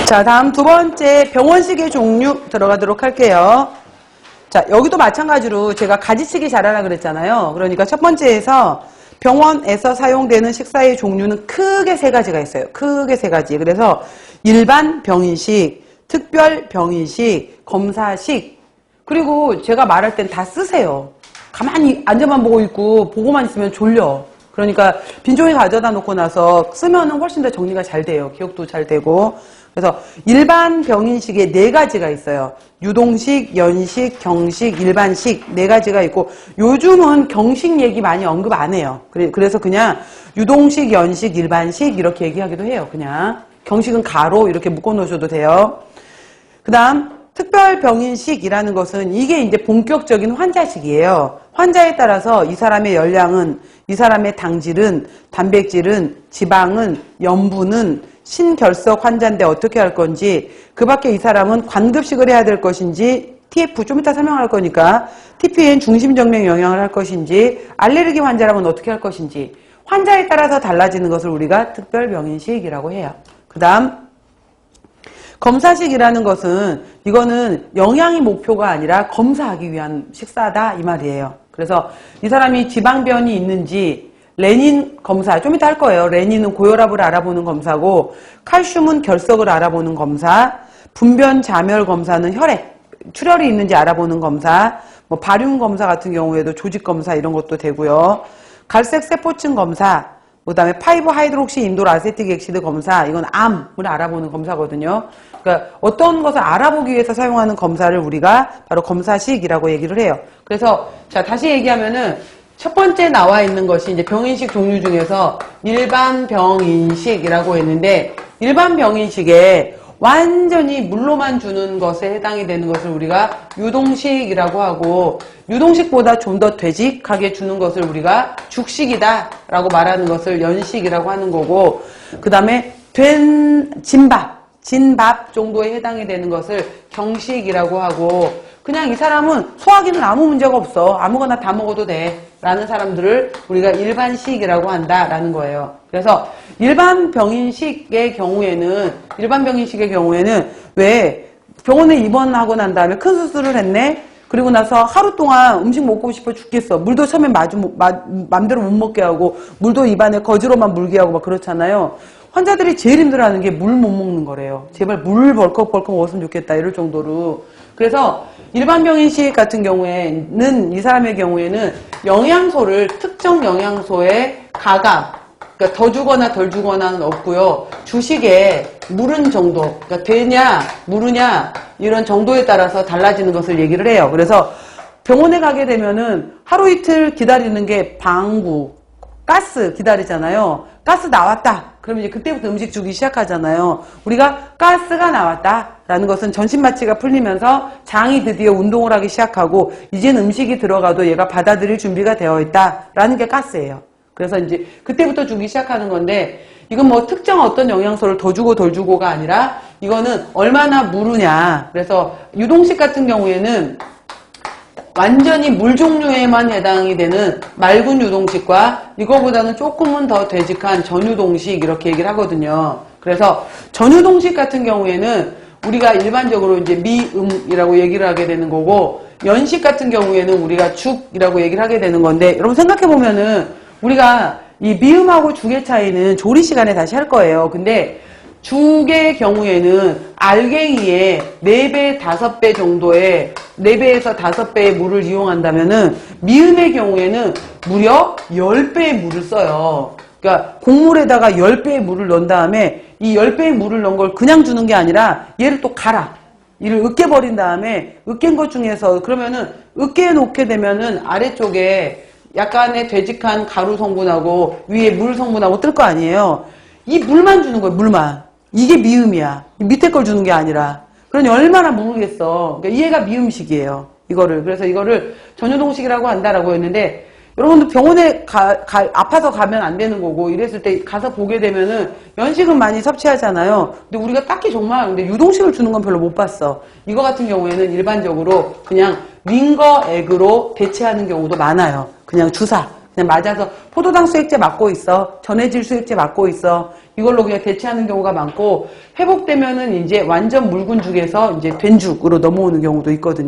자, 다음 두 번째 병원식의 종류 들어가도록 할게요. 자, 여기도 마찬가지로 제가 가지치기 잘하라 그랬잖아요. 그러니까 첫 번째에서 병원에서 사용되는 식사의 종류는 크게 세 가지가 있어요. 크게 세 가지. 그래서 일반 병인식, 특별 병인식, 검사식. 그리고 제가 말할 땐 다 쓰세요. 가만히 앉아만 보고 있고 보고만 있으면 졸려. 그러니까 빈종이 가져다 놓고 나서 쓰면은 훨씬 더 정리가 잘 돼요. 기억도 잘 되고. 그래서 일반 병인식에 네 가지가 있어요. 유동식, 연식, 경식, 일반식 네 가지가 있고 요즘은 경식 얘기 많이 언급 안 해요. 그래서 그냥 유동식, 연식, 일반식 이렇게 얘기하기도 해요. 그냥 경식은 가로 이렇게 묶어 놓으셔도 돼요. 그 다음 특별병인식이라는 것은 이게 이제 본격적인 환자식이에요. 환자에 따라서 이 사람의 열량은, 이 사람의 당질은, 단백질은, 지방은, 염분은 신결석 환자인데 어떻게 할 건지, 그 밖에 이 사람은 관급식을 해야 될 것인지, TF 좀 이따 설명할 거니까, TPN 중심정맥 영양을 할 것인지, 알레르기 환자라면 어떻게 할 것인지, 환자에 따라서 달라지는 것을 우리가 특별병인식이라고 해요. 그 다음 검사식이라는 것은 이거는 영양이 목표가 아니라 검사하기 위한 식사다 이 말이에요. 그래서 이 사람이 지방변이 있는지 레닌 검사 좀 이따 할 거예요. 레닌은 고혈압을 알아보는 검사고 칼슘은 결석을 알아보는 검사, 분변 자멸 검사는 혈액 출혈이 있는지 알아보는 검사, 뭐 바륨 검사 같은 경우에도 조직 검사 이런 것도 되고요. 갈색 세포층 검사, 그 다음에 5하이드록시 인돌 아세틱 엑시드 검사, 이건 암을 알아보는 검사거든요. 그러니까 어떤 것을 알아보기 위해서 사용하는 검사를 우리가 바로 검사식이라고 얘기를 해요. 그래서 자 다시 얘기하면은 첫 번째 나와 있는 것이 이제 병인식 종류 중에서 일반 병인식이라고 했는데 일반 병인식에 완전히 물로만 주는 것에 해당이 되는 것을 우리가 유동식이라고 하고 유동식보다 좀 더 되직하게 주는 것을 우리가 죽식이다 라고 말하는 것을 연식이라고 하는 거고 그 다음에 된 진밥 정도에 해당이 되는 것을 경식이라고 하고 그냥 이 사람은 소화기는 아무 문제가 없어 아무거나 다 먹어도 돼 라는 사람들을 우리가 일반식이라고 한다라는 거예요. 그래서 일반 병인식의 경우에는 왜 병원에 입원하고 난 다음에 큰 수술을 했네. 그리고 나서 하루 동안 음식 먹고 싶어 죽겠어. 물도 처음에 맘대로 못 먹게 하고 물도 입안에 거지로만 물게 하고 막 그렇잖아요. 환자들이 제일 힘들어하는 게 물 못 먹는 거래요. 제발 물 벌컥벌컥 먹었으면 좋겠다 이럴 정도로. 그래서 일반 병인식 같은 경우에는 이 사람의 경우에는 영양소를 특정 영양소의 가감 그러니까 더 주거나 덜 주거나는 없고요. 주식에 무른 정도 그러니까 되냐 무르냐 이런 정도에 따라서 달라지는 것을 얘기를 해요. 그래서 병원에 가게 되면은 하루 이틀 기다리는 게 방구 가스 기다리잖아요. 가스 나왔다. 그러면 이제 그때부터 음식 주기 시작하잖아요. 우리가 가스가 나왔다라는 것은 전신마취가 풀리면서 장이 드디어 운동을 하기 시작하고 이제는 음식이 들어가도 얘가 받아들일 준비가 되어 있다라는 게 가스예요. 그래서 이제 그때부터 주기 시작하는 건데 이건 뭐 특정 어떤 영양소를 더 주고 덜 주고가 아니라 이거는 얼마나 무르냐. 그래서 유동식 같은 경우에는 완전히 물 종류에만 해당이 되는 맑은 유동식과 이거보다는 조금은 더 되직한 전유동식 이렇게 얘기를 하거든요. 그래서 전유동식 같은 경우에는 우리가 일반적으로 이제 미음이라고 얘기를 하게 되는 거고 연식 같은 경우에는 우리가 죽이라고 얘기를 하게 되는 건데 여러분 생각해 보면은 우리가 이 미음하고 죽의 차이는 조리 시간에 다시 할 거예요. 근데 죽의 경우에는 알갱이에 4배, 5배 정도의 4배에서 5배의 물을 이용한다면은 미음의 경우에는 무려 10배의 물을 써요. 그러니까 곡물에다가 10배의 물을 넣은 다음에 이 10배의 물을 넣은 걸 그냥 주는 게 아니라 얘를 또 갈아. 이를 으깨버린 다음에 으깬 것 중에서 그러면은 으깨 놓게 되면은 아래쪽에 약간의 되직한 가루 성분하고 위에 물 성분하고 뜰 거 아니에요. 이 물만 주는 거예요. 물만. 이게 미음이야. 밑에 걸 주는 게 아니라. 그러니 얼마나 모르겠어. 그러니까 얘가 미음식이에요. 이거를. 그래서 이거를 전유동식이라고 한다라고 했는데 여러분들 병원에 아파서 가면 안 되는 거고 이랬을 때 가서 보게 되면은 연식은 많이 섭취하잖아요. 근데 우리가 딱히 정말 근데 유동식을 주는 건 별로 못 봤어. 이거 같은 경우에는 일반적으로 그냥 링거 액으로 대체하는 경우도 많아요. 그냥 주사. 그냥 맞아서 포도당 수액제 맞고 있어. 전해질 수액제 맞고 있어. 이걸로 그냥 대체하는 경우가 많고, 회복되면은 이제 완전 묽은 죽에서 이제 된 죽으로 넘어오는 경우도 있거든요.